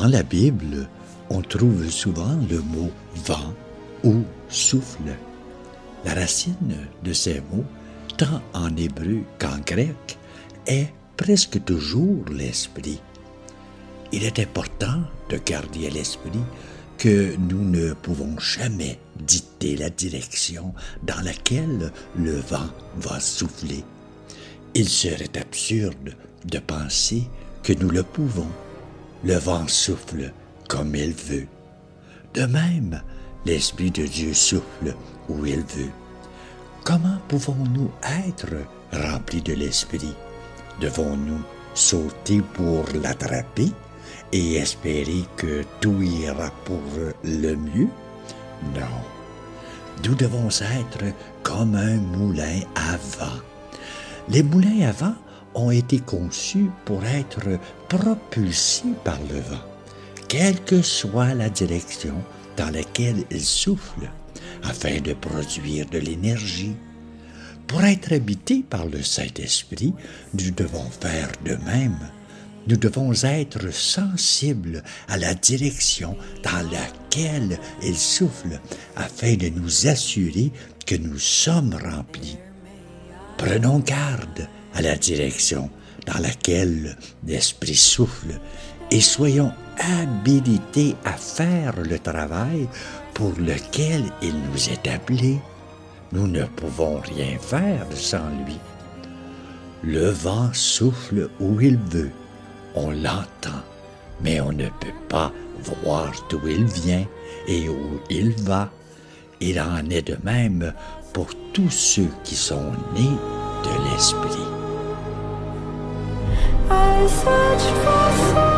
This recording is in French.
Dans la Bible, on trouve souvent le mot vent ou souffle. La racine de ces mots, tant en hébreu qu'en grec, est presque toujours l'esprit. Il est important de garder à l'esprit que nous ne pouvons jamais dicter la direction dans laquelle le vent va souffler. Il serait absurde de penser que nous le pouvons. Le vent souffle comme il veut. De même, l'Esprit de Dieu souffle où il veut. Comment pouvons-nous être remplis de l'Esprit? Devons-nous sauter pour l'attraper et espérer que tout ira pour le mieux? Non. Nous devons être comme un moulin à vent. Les moulins à vent ont été conçus pour être propulsés par le vent, quelle que soit la direction dans laquelle ils soufflent, afin de produire de l'énergie. Pour être habités par le Saint-Esprit, nous devons faire de même. Nous devons être sensibles à la direction dans laquelle il souffle, afin de nous assurer que nous sommes remplis. Prenons garde à la direction dans laquelle l'Esprit souffle et soyons habilités à faire le travail pour lequel il nous est appelé. Nous ne pouvons rien faire sans lui. Le vent souffle où il veut. On l'entend, mais on ne peut pas voir d'où il vient et où il va. Il en est de même pour tous ceux qui sont nés de l'Esprit. I searched for